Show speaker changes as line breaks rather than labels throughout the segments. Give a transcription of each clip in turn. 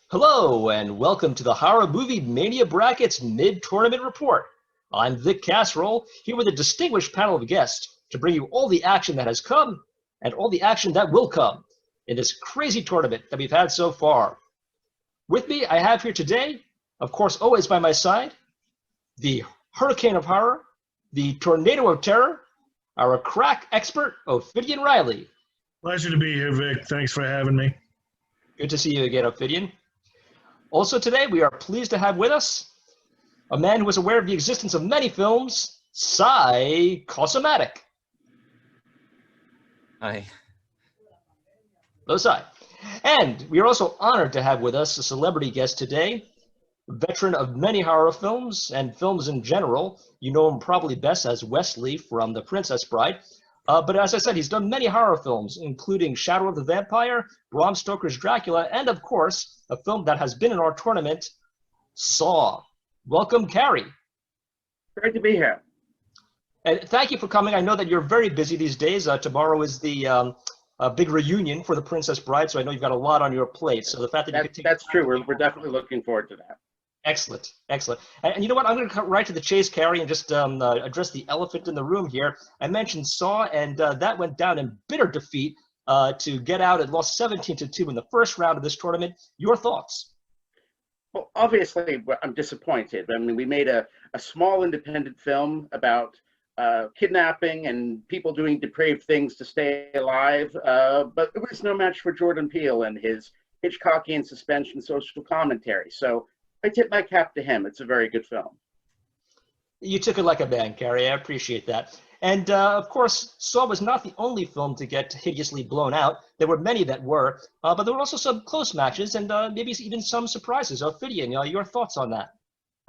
Hello, and welcome to the Horror Movie Mania Brackets Mid-Tournament Report. I'm Vic Casserole, here with a distinguished panel of guests to bring you all the action that has come and all the action that will come in this crazy tournament that we've had so far. With me, I have here today, of course, always by my side, the Hurricane of Horror, the Tornado of Terror, our crack expert, Ophidian Riley.
Pleasure to be here, Vic. Thanks for having me.
Good to see you again, Ophidian. Also today, we are pleased to have with us a man who was aware of the existence of many films, Cy Kosomatic.
Hi.
Hello, Cy. And we are also honored to have with us a celebrity guest today, a veteran of many horror films and films in general. You know him probably best as Wesley from The Princess Bride. But as I said, he's done many horror films, including Shadow of the Vampire, Bram Stoker's Dracula, and of course, a film that has been in our tournament, Saw. Welcome, Carrie.
Great to be here.
And thank you for coming. I know that you're very busy these days. Tomorrow is the big reunion for The Princess Bride, so I know you've got a lot on your plate. So the fact that you could take
That's true. We're definitely looking forward to that.
Excellent, excellent. And you know what? I'm going to cut right to the chase, Carrie, and just address the elephant in the room here. I mentioned Saw, and that went down in bitter defeat to get out. It lost 17-2 in the first round of this tournament. Your thoughts?
Well, obviously, I'm disappointed. I mean, we made a small independent film about kidnapping and people doing depraved things to stay alive, but it was no match for Jordan Peele and his Hitchcockian suspension social commentary. So I tip my cap to him. It's a very good film.
You took it like a man, Carrie. I appreciate that. And of course, Saw was not the only film to get hideously blown out. There were many that were, but there were also some close matches and maybe even some surprises. Ophidian, your thoughts on that?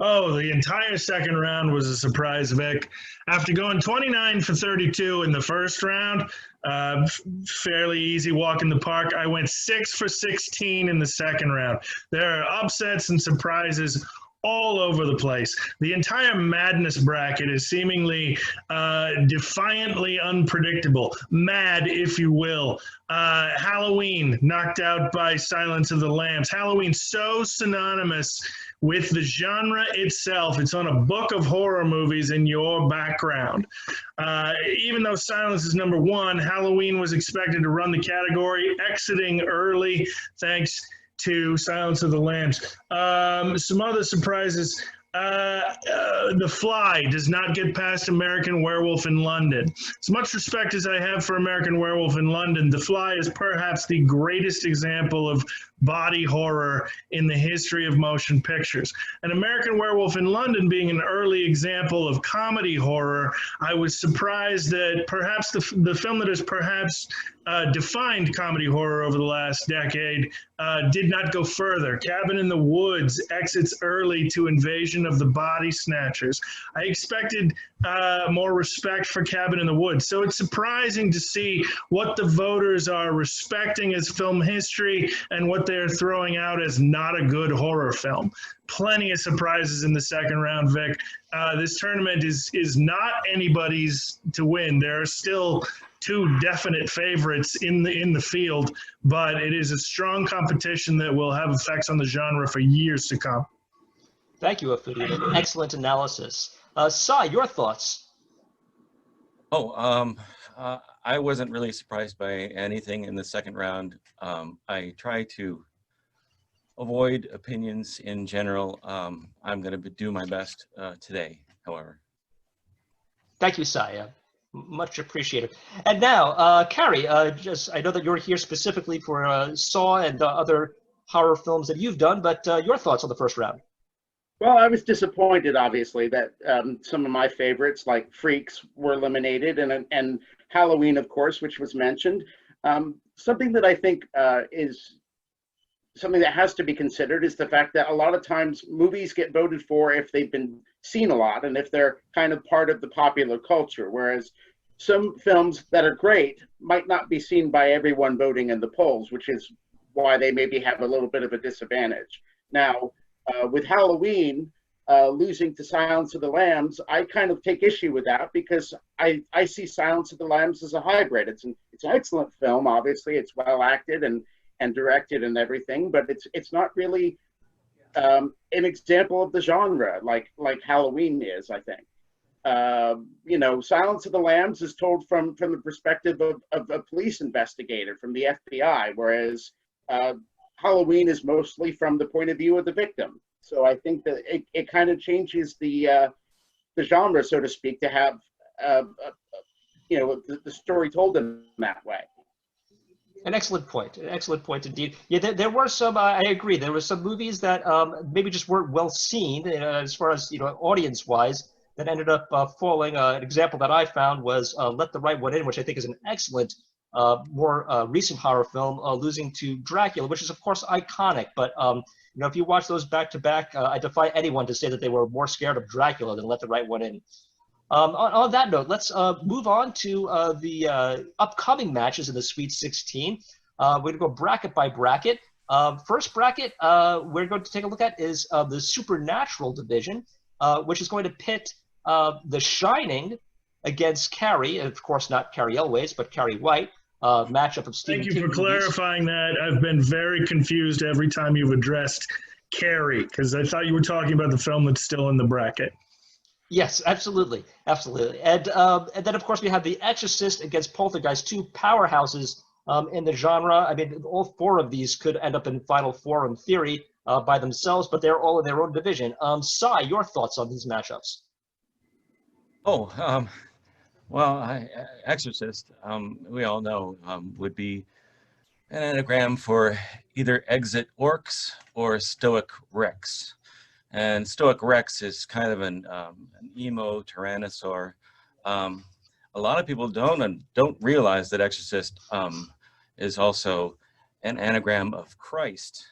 Oh, the entire second round was a surprise, Vic. After going 29 for 32 in the first round, fairly easy walk in the park, I went 6 for 16 in the second round. There are upsets and surprises all over the place. The entire madness bracket is seemingly defiantly unpredictable, mad, if you will. Halloween knocked out by Silence of the Lambs. Halloween so synonymous with the genre itself. It's on a book of horror movies in your background. Even though Silence is number one, Halloween was expected to run the category, exiting early thanks to Silence of the Lambs. Some other surprises. The Fly does not get past American Werewolf in London. As much respect as I have for American Werewolf in London, The Fly is perhaps the greatest example of body horror in the history of motion pictures. And American Werewolf in London being an early example of comedy horror, I was surprised that perhaps the film that has perhaps defined comedy horror over the last decade did not go further. Cabin in the Woods exits early to Invasion of the Body Snatchers. I expected more respect for Cabin in the Woods. So it's surprising to see what the voters are respecting as film history and what they're throwing out as not a good horror film. Plenty of surprises in the second round, Vic. This tournament is not anybody's to win. There are still two definite favorites in the field, but it is a strong competition that will have effects on the genre for years to come.
Thank you, Ophidian. Excellent analysis. Cy, your thoughts?
I wasn't really surprised by anything in the second round. I try to avoid opinions in general. I'm going to do my best today, however.
Thank you, Cy. Much appreciated. And now, Carrie, I know that you're here specifically for Saw and other horror films that you've done, but your thoughts on the first round?
Well, I was disappointed, obviously, that some of my favorites, like Freaks, were eliminated, and Halloween, of course, which was mentioned. Something that I think is something that has to be considered is the fact that a lot of times movies get voted for if they've been seen a lot and if they're kind of part of the popular culture, whereas some films that are great might not be seen by everyone voting in the polls, which is why they maybe have a little bit of a disadvantage. Now, with Halloween losing to Silence of the Lambs, I kind of take issue with that because I see Silence of the Lambs as a hybrid. It's an excellent film, obviously. It's well acted, and and directed and everything, but it's not really an example of the genre like Halloween is, I think. Silence of the Lambs is told from the perspective of a police investigator from the FBI, whereas Halloween is mostly from the point of view of the victim. So I think that it kind of changes the genre, so to speak, to have the story told in that way.
An excellent point. An excellent point indeed. Yeah, there were some. I agree. There were some movies that maybe just weren't well seen as far as audience-wise. That ended up falling. An example that I found was "Let the Right One In," which I think is an excellent, more recent horror film, losing to Dracula, which is of course iconic. But if you watch those back to back, I defy anyone to say that they were more scared of Dracula than "Let the Right One In." On that note, let's move on to the upcoming matches in the Sweet 16. We're going to go bracket by bracket. First bracket we're going to take a look at is the Supernatural division, which is going to pit The Shining against Carrie, and of course not Carrie Elways, but Carrie White, matchup of Stephen
Thank you
King
for
movies.
clarifying that. I've been very confused every time you've addressed Carrie, because I thought you were talking about the film that's still in the bracket.
Yes, absolutely, absolutely. And then, of course, we have The Exorcist against Poltergeist, two powerhouses in the genre. I mean, all four of these could end up in Final Four in theory by themselves, but they're all in their own division. Cy, your thoughts on these matchups?
Oh, well, Exorcist, we all know, would be an anagram for either Exit Orcs or Stoic Rex. And Stoic Rex is kind of an emo tyrannosaur. A lot of people don't realize that Exorcist is also an anagram of Christ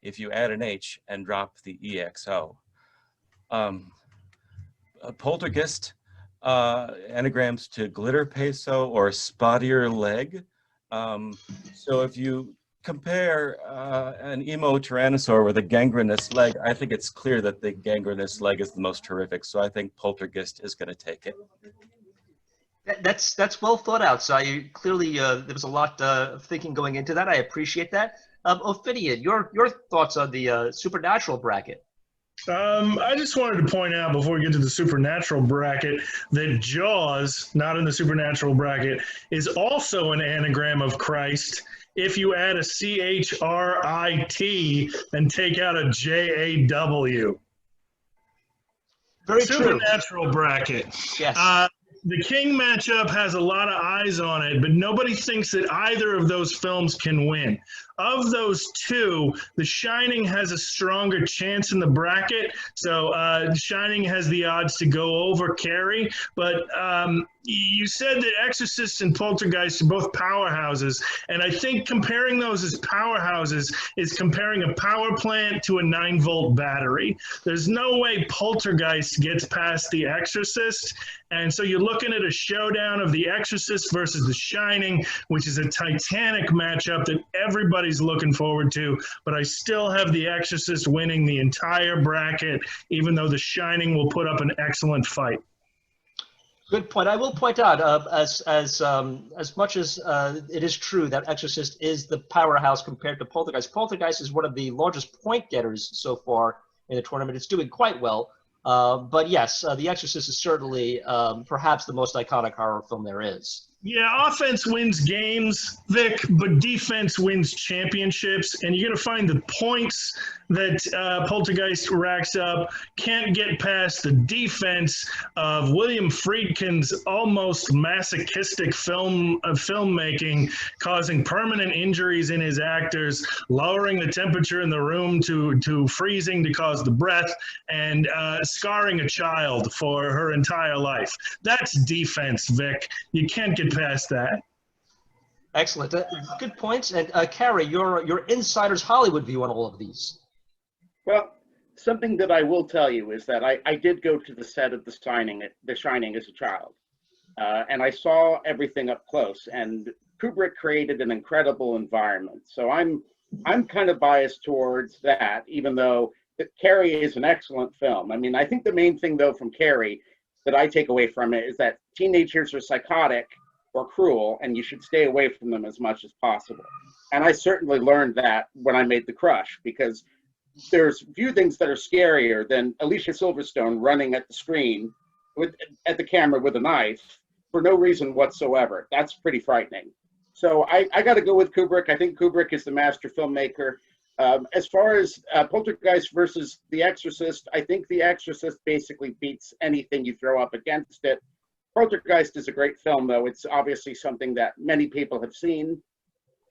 if you add an H and drop the EXO. Poltergeist anagrams to glitter peso or spottier leg. So if you compare an emo tyrannosaur with a gangrenous leg, I think it's clear that the gangrenous leg is the most horrific. So I think Poltergeist is going to take it.
That's well thought out. So clearly there was a lot of thinking going into that. I appreciate that. Ophidian, your thoughts on the Supernatural bracket?
I just wanted to point out before we get to the Supernatural bracket that Jaws, not in the Supernatural bracket, is also an anagram of Christ if you add a CHRIT and take out a JAW.
Very
Supernatural
true.
bracket.
Yes.
The King matchup has a lot of eyes on it, but nobody thinks that either of those films can win. Of those two, The Shining has a stronger chance in the bracket, so Shining has the odds to go over Carrie. But you said that Exorcist and Poltergeist are both powerhouses, and I think comparing those as powerhouses is comparing a power plant to a 9-volt battery. There's no way Poltergeist gets past The Exorcist, and so you're looking at a showdown of The Exorcist versus The Shining, which is a titanic matchup that everybody's looking forward to, but I still have The Exorcist winning the entire bracket, even though The Shining will put up an excellent fight.
Good point. I will point out, as much as it is true that Exorcist is the powerhouse compared to Poltergeist, Poltergeist is one of the largest point getters so far in the tournament. It's doing quite well. But yes, The Exorcist is certainly perhaps the most iconic horror film there is.
Yeah, offense wins games, Vic, but defense wins championships. And you're going to find the points that Poltergeist racks up can't get past the defense of William Friedkin's almost masochistic filmmaking, causing permanent injuries in his actors, lowering the temperature in the room to freezing to cause the breath, and scarring a child for her entire life. That's defense, Vic. You can't get past that.
Excellent. Good points. And Carrie, your insider's Hollywood view on all of these.
Well, something that I will tell you is that I did go to the set of The Shining as a child, and I saw everything up close. And Kubrick created an incredible environment. So I'm kind of biased towards that, even though Carrie is an excellent film. I mean, I think the main thing though from Carrie that I take away from it is that teenagers are psychotic or cruel, and you should stay away from them as much as possible. And I certainly learned that when I made The Crush, because there's few things that are scarier than Alicia Silverstone running at the screen at the camera with a knife for no reason whatsoever. That's pretty frightening. So I got to go with Kubrick. I think Kubrick is the master filmmaker. As far as Poltergeist versus The Exorcist, I think The Exorcist basically beats anything you throw up against it. Poltergeist is a great film, though. It's obviously something that many people have seen,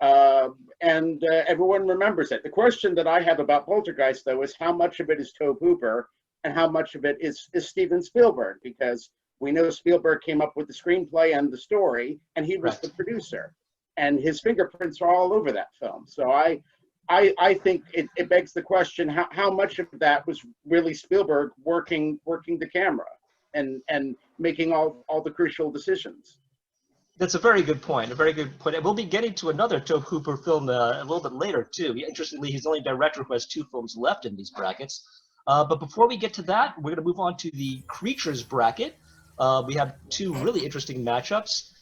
and everyone remembers it. The question that I have about Poltergeist, though, is how much of it is Tobe Hooper and how much of it is Steven Spielberg, because we know Spielberg came up with the screenplay and the story, and he was the producer, and his fingerprints are all over that film. So I think it begs the question, how much of that was really Spielberg working the camera and making all the crucial decisions.
That's a very good point. A very good point. And we'll be getting to another Tobe Hooper film a little bit later too. Interestingly, he's the only director who has 2 films left in these brackets. But before we get to that, we're going to move on to the creatures bracket. We have 2 really interesting matchups.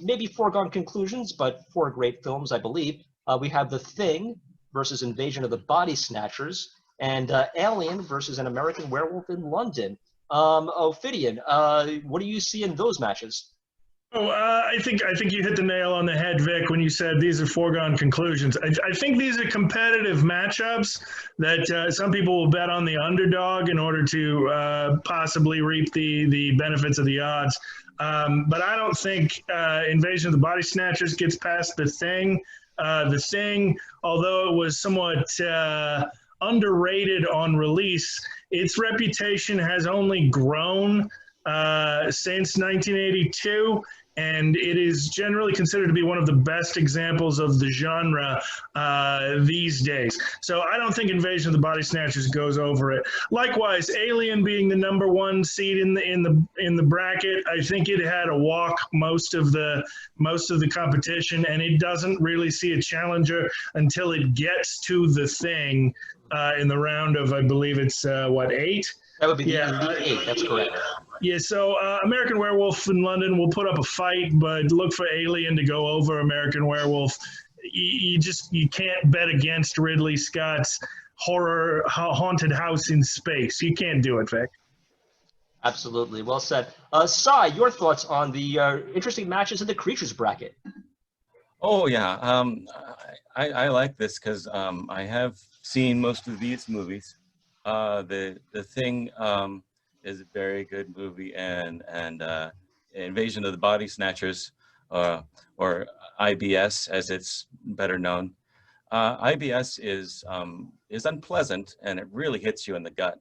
Maybe foregone conclusions, but 4 great films, I believe. We have The Thing versus Invasion of the Body Snatchers, and Alien versus An American Werewolf in London. Ophidian, what do you see in those matches?
Oh, I think you hit the nail on the head, Vic, when you said these are foregone conclusions. I think these are competitive matchups that some people will bet on the underdog in order to possibly reap the benefits of the odds. But I don't think Invasion of the Body Snatchers gets past The Thing. The Thing, although it was somewhat underrated on release, its reputation has only grown since 1982, and it is generally considered to be one of the best examples of the genre these days. So I don't think Invasion of the Body Snatchers goes over it. Likewise, Alien being the #1 seed in the bracket, I think it had a walk most of the competition, and it doesn't really see a challenger until it gets to The Thing in the round of, I believe it's 8?
That would be the Elite 8, that's correct.
Yeah, so American Werewolf in London will put up a fight, but look for Alien to go over American Werewolf. You can't bet against Ridley Scott's horror haunted house in space. You can't do it, Vic.
Absolutely, well said. Sai, your thoughts on the interesting matches in the creatures bracket?
Oh yeah, I like this because I have seen most of these movies. The Thing is a very good movie, and Invasion of the Body Snatchers, or IBS as it's better known. IBS is unpleasant, and it really hits you in the gut.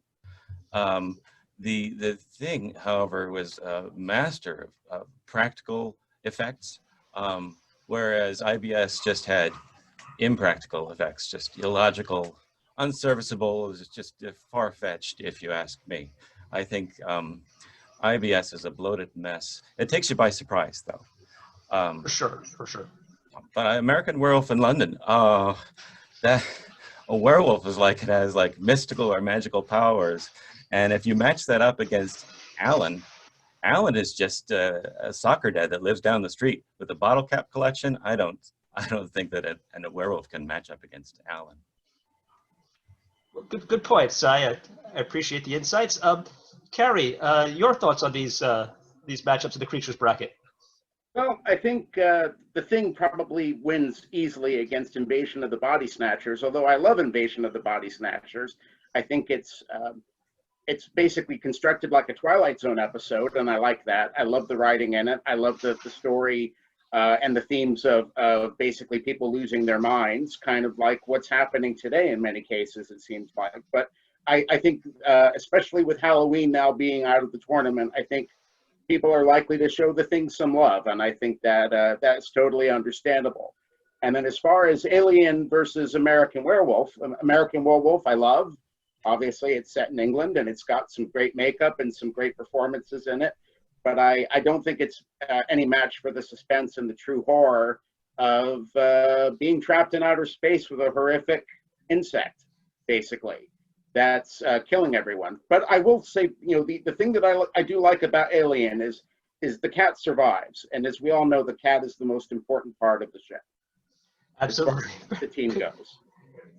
The Thing, however, was a master of practical effects, whereas IBS just had impractical effects, just illogical, unserviceable. It was just far-fetched, if you ask me. I think IBS is a bloated mess. It takes you by surprise, though.
For sure.
But American Werewolf in London, that a werewolf is like, it has like mystical or magical powers, and if you match that up against Alan is just a soccer dad that lives down the street with a bottle cap collection. I don't think that a werewolf can match up against Alan.
Well, good points. I appreciate the insights. Carrie, your thoughts on these matchups in the creatures bracket?
Well, I think The Thing probably wins easily against Invasion of the Body Snatchers. Although I love Invasion of the Body Snatchers, I think it's basically constructed like a Twilight Zone episode, and I like that. I love the writing in it. I love the story and the themes of basically people losing their minds, kind of like what's happening today in many cases, it seems like. But I think, especially with Halloween now being out of the tournament, I think people are likely to show The Thing some love, and I think that that's totally understandable. And then as far as Alien versus American Werewolf I love. Obviously, it's set in England, and it's got some great makeup and some great performances in it. But I don't think it's any match for the suspense and the true horror of being trapped in outer space with a horrific insect, basically, that's killing everyone. But I will say, the thing that I do like about Alien is the cat survives. And as we all know, the cat is the most important part of the show.
Absolutely.
The team goes.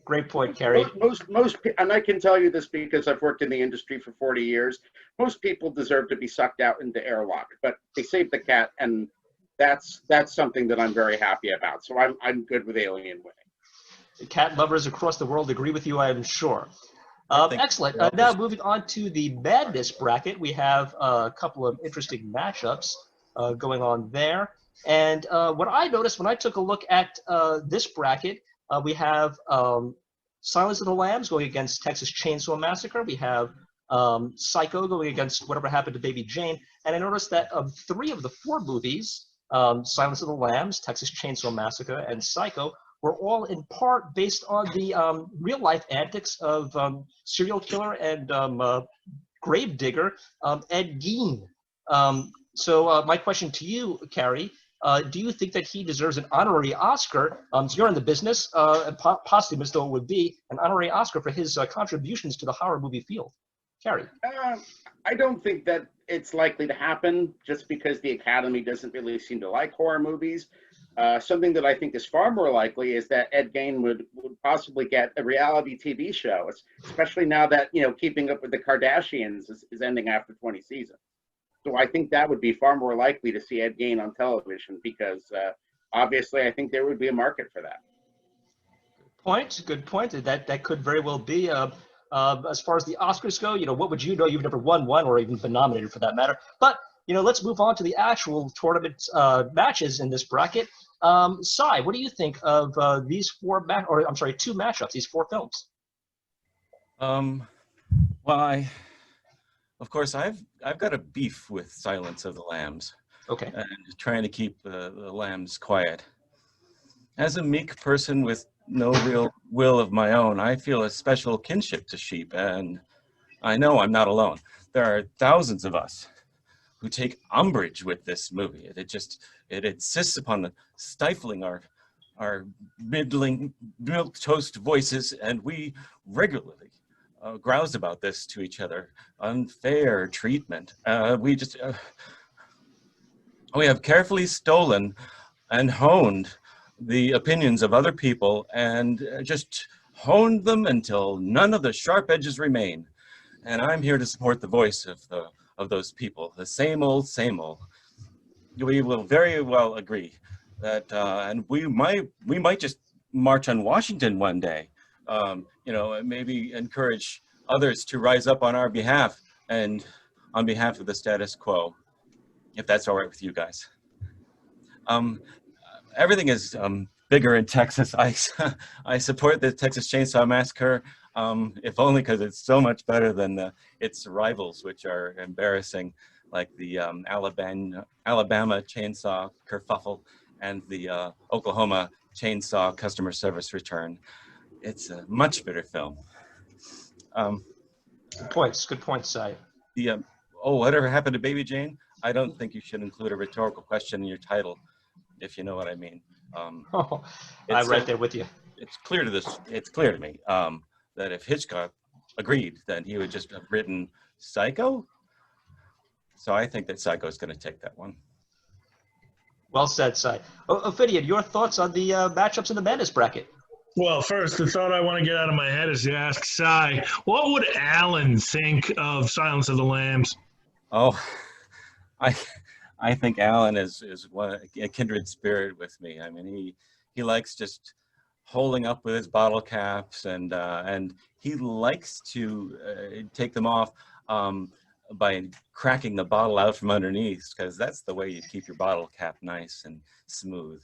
Great point, Kerry.
And I can tell you this because I've worked in the industry for 40 years. Most people deserve to be sucked out into airlock, but they saved the cat, and that's something that I'm very happy about. So I'm good with Alien winning.
Cat lovers across the world agree with you, I am sure. Excellent.
we're all
Now moving on to the madness bracket, we have a couple of interesting matchups going on there. And what I noticed when I took a look at this bracket, we have Silence of the Lambs going against Texas Chainsaw Massacre. We have Psycho going against Whatever Happened to Baby Jane. And I noticed that of 3 of the 4 movies, Silence of the Lambs, Texas Chainsaw Massacre, and Psycho, were all in part based on the real-life antics of serial killer and gravedigger Ed Gein. So my question to you, Carrie, do you think that he deserves an honorary Oscar? So you're in the business, and posthumous though it would be, an honorary Oscar for his contributions to the horror movie field. Carrie.
I don't think that it's likely to happen just because the Academy doesn't really seem to like horror movies. Something that I think is far more likely is that Ed Gein would possibly get a reality TV show, especially now that, Keeping Up with the Kardashians is ending after 20 seasons. So I think that would be far more likely to see Ed Gein on television because obviously I think there would be a market for that.
Good point. That could very well be. As far as the Oscars go, what would you know? You've never won one or even been nominated for that matter. But let's move on to the actual tournament matches in this bracket. Cy, what do you think of these 2 matchups, these 4 films?
Well, of course, I've got a beef with Silence of the Lambs.
Okay.
And trying to keep the lambs quiet. As a meek person with no real will of my own, I feel a special kinship to sheep, and I know I'm not alone. There are thousands of us who take umbrage with this movie. It insists upon stifling our middling milquetoast voices, and we regularly grouse about this to each other. Unfair treatment. We have carefully stolen and honed the opinions of other people and just honed them until none of the sharp edges remain. And I'm here to support the voice of those people. The same old, same old. We will very well agree that, and we might just march on Washington one day. Maybe encourage others to rise up on our behalf and on behalf of the status quo, if that's all right with you guys. Everything is bigger in Texas. I support the Texas Chainsaw Massacre, if only because it's so much better than its rivals, which are embarrassing, like the Alabama Chainsaw Kerfuffle and the Oklahoma Chainsaw Customer Service Return. It's a much better film.
Good points, Cy.
Whatever happened to Baby Jane? I don't think you should include a rhetorical question in your title, if you know what I mean.
I'm right there with you.
It's clear to me that if Hitchcock agreed, then he would just have written Psycho. So I think that Psycho is going to take that one.
Well said, Cy. Ophidian, your thoughts on the matchups in the madness bracket?
Well, first, the thought I want to get out of my head is to ask Cy, what would Alan think of Silence of the Lambs?
Oh, I think Alan is a kindred spirit with me. I mean, he likes just holding up with his bottle caps, and he likes to take them off by cracking the bottle out from underneath, because that's the way you keep your bottle cap nice and smooth.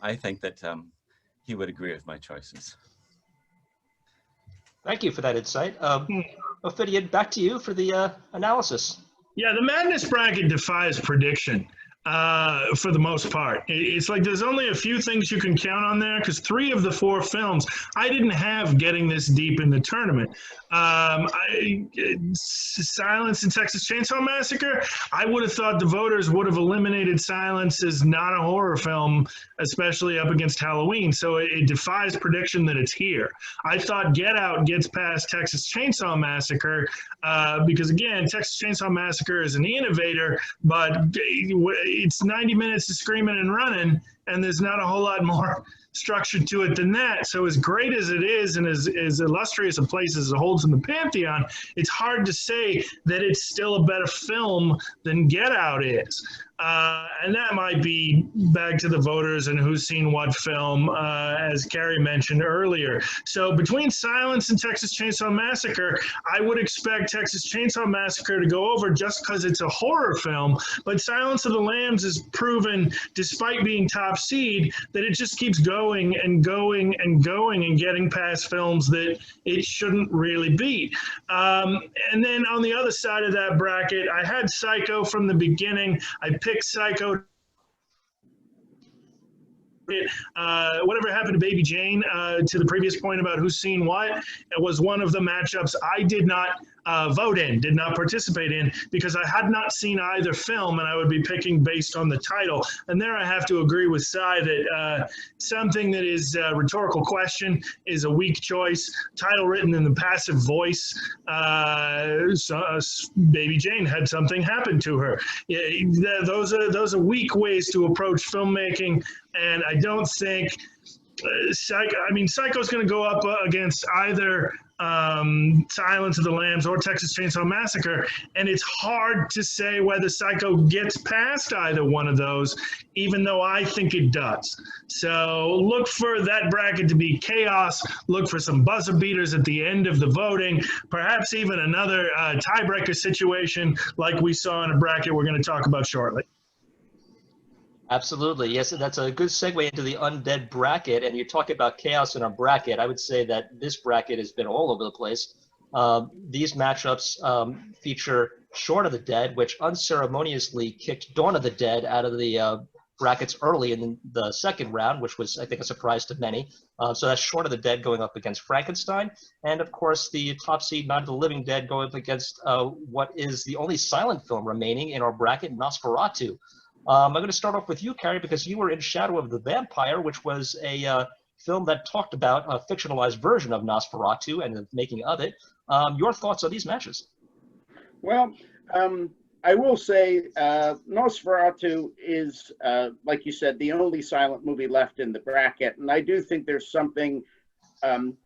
I think that he would agree with my choices.
Thank you for that insight. Ophidian, back to you for the analysis.
Yeah, the madness bracket defies prediction for the most part. It's like there's only a few things you can count on there because 3 of the 4 films I didn't have getting this deep in the tournament. Silence and Texas Chainsaw Massacre, I would have thought the voters would have eliminated Silence as not a horror film, especially up against Halloween. So it defies prediction that it's here. I thought Get Out gets past Texas Chainsaw Massacre because, again, Texas Chainsaw Massacre is an innovator, but it's 90 minutes of screaming and running, and there's not a whole lot more structure to it than that. So as great as it is and as illustrious a place as it holds in the Pantheon, it's hard to say that it's still a better film than Get Out is. And that might be back to the voters and who's seen what film, as Carrie mentioned earlier. So between Silence and Texas Chainsaw Massacre, I would expect Texas Chainsaw Massacre to go over just because it's a horror film. But Silence of the Lambs has proven, despite being top seed, that it just keeps going and going and going and getting past films that it shouldn't really beat. And then on the other side of that bracket, I had Psycho from the beginning. I picked Psycho. Whatever happened to Baby Jane, to the previous point about who's seen what, it was one of the matchups I did not vote in, did not participate in, because I had not seen either film, and I would be picking based on the title. And there I have to agree with Cy that something that is a rhetorical question is a weak choice. Title written in the passive voice, Baby Jane had something happen to her. Yeah, those are weak ways to approach filmmaking, and I don't think Psycho's going to go up against either Silence of the Lambs or Texas Chainsaw Massacre, and it's hard to say whether Psycho gets past either one of those, even though I think it does. So look for that bracket to be chaos. Look for some buzzer beaters at the end of the voting, perhaps even another tiebreaker situation like we saw in a bracket we're going to talk about shortly.
Absolutely. Yes, that's a good segue into the undead bracket. And you talk about chaos in our bracket. I would say that this bracket has been all over the place. These matchups feature Shaun of the Dead, which unceremoniously kicked Dawn of the Dead out of the brackets early in the second round, which was, I think, a surprise to many. So that's Shaun of the Dead going up against Frankenstein. And, of course, the top seed Night of the Living Dead going up against what is the only silent film remaining in our bracket, Nosferatu. I'm going to start off with you, Carrie, because you were in Shadow of the Vampire, which was a film that talked about a fictionalized version of Nosferatu and the making of it. Your thoughts on these matches?
Well, I will say Nosferatu is, like you said, the only silent movie left in the bracket. And I do think there's something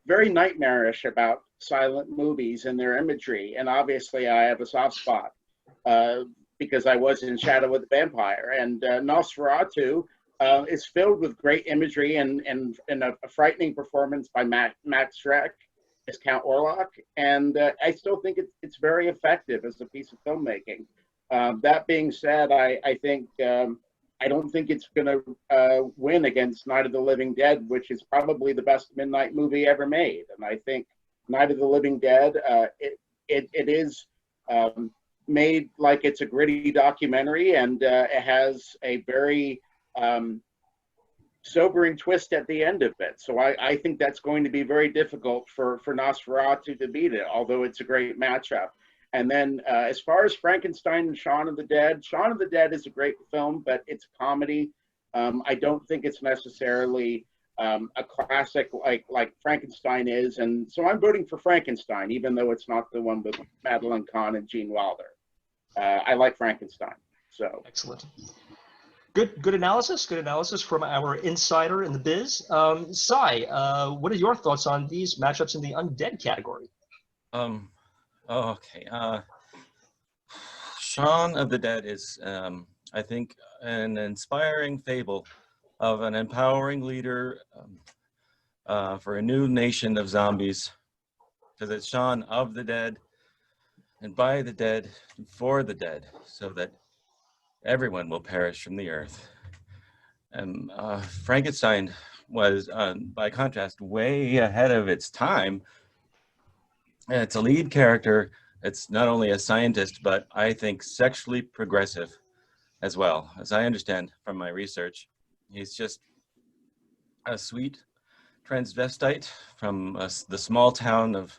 very nightmarish about silent movies and their imagery. And obviously I have a soft spot because I was in Shadow of the Vampire. And Nosferatu is filled with great imagery and a frightening performance by Max Schreck as Count Orlok. And I still think it's very effective as a piece of filmmaking. That being said, I think I don't think it's going to win against Night of the Living Dead, which is probably the best midnight movie ever made. And I think Night of the Living Dead, it is made like it's a gritty documentary, and it has a very sobering twist at the end of it. So I think that's going to be very difficult for Nosferatu to beat it, although it's a great matchup. And then as far as Frankenstein and Shaun of the Dead is a great film, but it's a comedy. I don't think it's necessarily a classic like Frankenstein is. And so I'm voting for Frankenstein, even though it's not the one with Madeline Kahn and Gene Wilder. I like Frankenstein. So
excellent. Good analysis. Good analysis from our insider in the biz. Cy, what are your thoughts on these matchups in the undead category?
Okay. Shaun of the Dead is, I think, an inspiring fable of an empowering leader for a new nation of zombies, because it's Shaun of the Dead and by the dead and for the dead, so that everyone will perish from the earth. And Frankenstein was, by contrast, way ahead of its time. And it's a lead character. It's not only a scientist, but I think sexually progressive as well. As I understand from my research, he's just a sweet transvestite from the small town of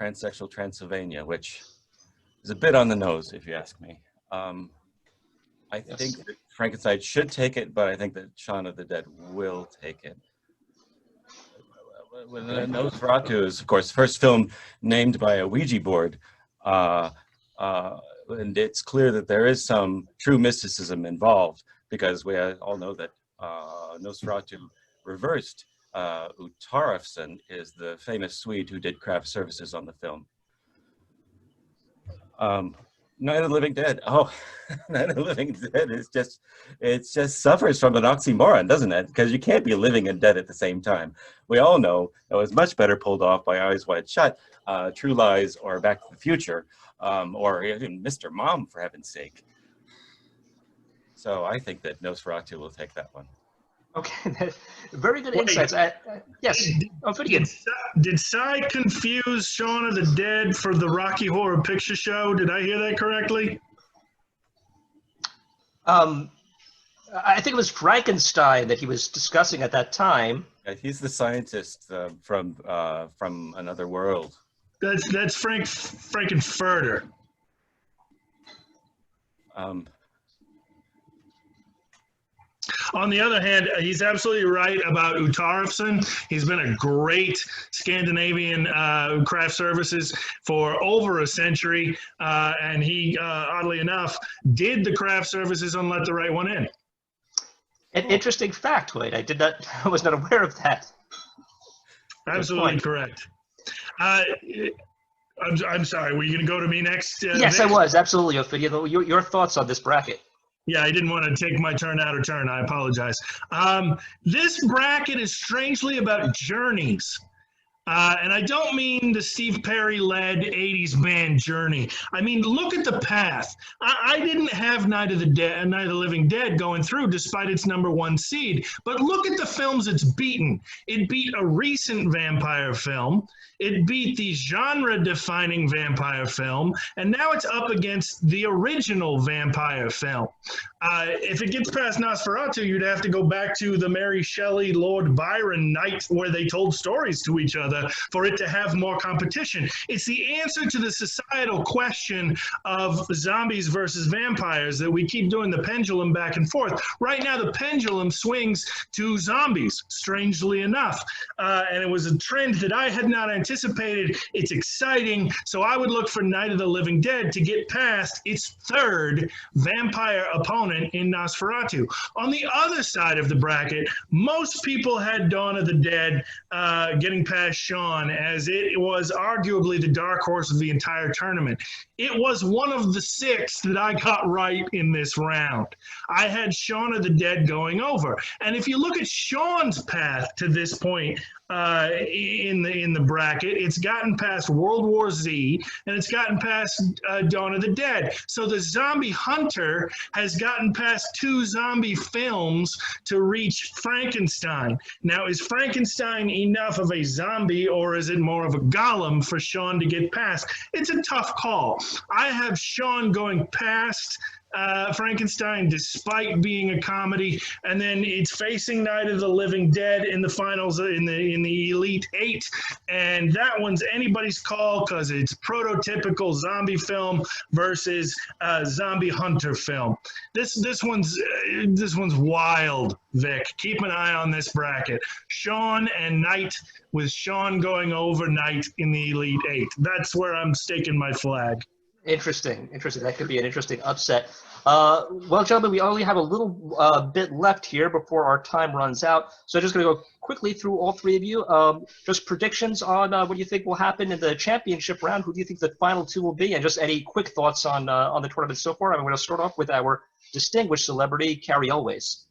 transsexual Transylvania, which is a bit on the nose, if you ask me. I think that Frankenstein should take it, but I think that Shaun of the Dead will take it. Nosferatu is, of course, the first film named by a Ouija board, and it's clear that there is some true mysticism involved, because we all know that Nosferatu reversed. Utarafsson is the famous Swede who did craft services on the film. Night of the Living Dead. Oh, Night of the Living Dead is just suffers from an oxymoron, doesn't it? Because you can't be living and dead at the same time. We all know it was much better pulled off by Eyes Wide Shut, True Lies, or Back to the Future, or even Mr. Mom, for heaven's sake. So I think that Nosferatu will take that one.
Okay, very good
Wait.
insights. Yes.
Did Cy confuse Shaun of the Dead for the Rocky Horror Picture Show? Did I hear that correctly?
I think it was Frankenstein that he was discussing at that time.
Yeah, he's the scientist from another world.
That's Frankenfurter. On the other hand, he's absolutely right about Utarafsson. He's been a great Scandinavian craft services for over a century, and he, oddly enough, did the craft services on Let the Right One In.
An interesting factoid. I was not aware of that.
Absolutely correct. I'm sorry, were you going to go to me next?
Yes,
Vic?
I was, absolutely, Ophidia. Your thoughts on this bracket?
Yeah, I didn't want to take my turn out of turn. I apologize. This bracket is strangely about journeys. And I don't mean the Steve Perry-led 80s band Journey. I mean, look at the path. I didn't have Night of the Living Dead going through despite its #1 seed. But look at the films it's beaten. It beat a recent vampire film. It beat the genre-defining vampire film. And now it's up against the original vampire film. If it gets past Nosferatu, you'd have to go back to the Mary Shelley, Lord Byron night where they told stories to each other for it to have more competition. It's the answer to the societal question of zombies versus vampires that we keep doing the pendulum back and forth. Right now, the pendulum swings to zombies, strangely enough. And it was a trend that I had not anticipated. It's exciting. So I would look for Night of the Living Dead to get past its third vampire opponent in Nosferatu. On the other side of the bracket, most people had Dawn of the Dead getting past Shaun, as it was arguably the dark horse of the entire tournament. It was one of the 6 that I got right in this round. I had Shaun of the Dead going over. And if you look at Shaun's path to this point in the bracket, it's gotten past World War Z, and it's gotten past Dawn of the Dead. So the zombie hunter has gotten past 2 zombie films to reach Frankenstein. Now, is Frankenstein enough of a zombie, or is it more of a golem for Shaun to get past? It's a tough call. I have Shaun going past Frankenstein despite being a comedy, and then it's facing Night of the Living Dead in the finals in the Elite 8, and that one's anybody's call because it's prototypical zombie film versus zombie hunter film. This one's wild, Vic. Keep an eye on this bracket. Shaun and Night, with Shaun going over Night in the Elite 8. That's where I'm staking my flag.
Interesting. That could be an interesting upset. Well, gentlemen, we only have a little bit left here before our time runs out. So I'm just going to go quickly through all 3 of you. Just predictions on what you think will happen in the championship round. Who do you think the final 2 will be? And just any quick thoughts on the tournament so far. I'm going to start off with our distinguished celebrity, Carrie Elways.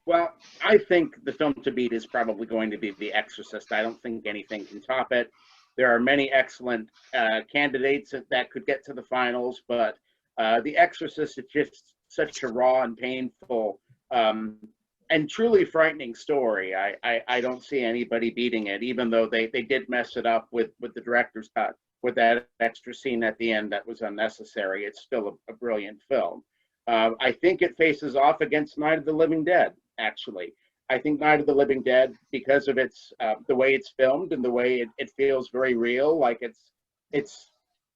Well, I think the film to beat is probably going to be The Exorcist. I don't think anything can top it. There are many excellent candidates that could get to the finals, but The Exorcist is just such a raw and painful and truly frightening story. I don't see anybody beating it, even though they did mess it up with the director's cut, with that extra scene at the end that was unnecessary. It's still a brilliant film. I think it faces off against Night of the Living Dead, actually. I think Night of the Living Dead, because of its the way it's filmed and the way it feels very real, like it's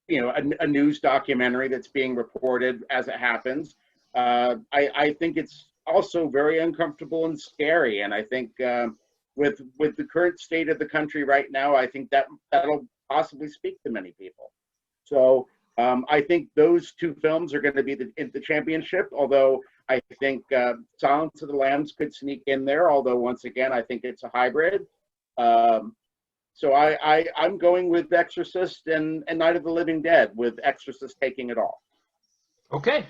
a news documentary that's being reported as it happens. I think it's also very uncomfortable and scary, and I think with the current state of the country right now, I think that'll possibly speak to many people. So I think those two films are going to be in the championship, although I think Silence of the Lambs could sneak in there, although once again, I think it's a hybrid. So I'm going with Exorcist and Night of the Living Dead, with Exorcist taking it all.
Okay,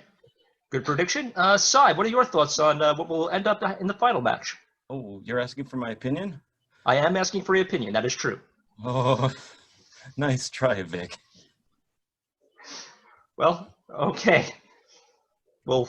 good prediction. Sai, what are your thoughts on what will end up in the final match?
Oh, you're asking for my opinion?
I am asking for your opinion. That is true.
Oh, nice try, Vic.
Well, okay. We'll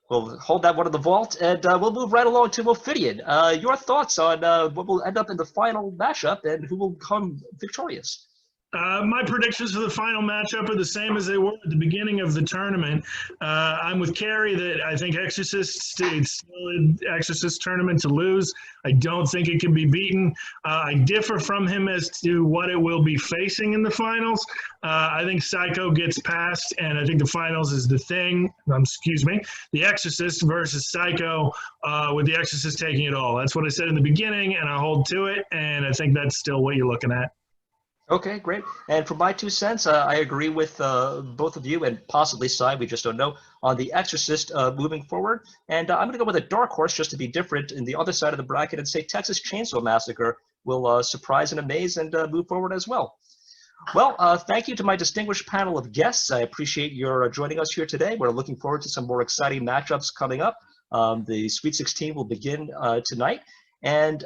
hold that one in the vault, and we'll move right along to Ophidian. Your thoughts on what will end up in the final matchup and who will come victorious?
My predictions for the final matchup are the same as they were at the beginning of the tournament. I'm with Carrie that I think Exorcist, it's still an Exorcist tournament to lose. I don't think it can be beaten. I differ from him as to what it will be facing in the finals. I think Psycho gets past, and I think the finals is the thing. The Exorcist versus Psycho, with the Exorcist taking it all. That's what I said in the beginning, and I hold to it, and I think that's still what you're looking at.
Okay, great. And for my 2 cents, I agree with both of you and possibly Sai, we just don't know, on The Exorcist moving forward. And I'm going to go with a dark horse just to be different in the other side of the bracket and say Texas Chainsaw Massacre will surprise and amaze and move forward as well. Well, thank you to my distinguished panel of guests. I appreciate your joining us here today. We're looking forward to some more exciting matchups coming up. The Sweet 16 will begin tonight. And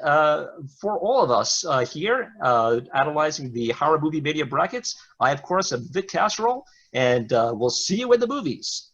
for all of us here analyzing the Horror Movie Mania brackets, I, of course, am Vic Casserole, and we'll see you in the movies.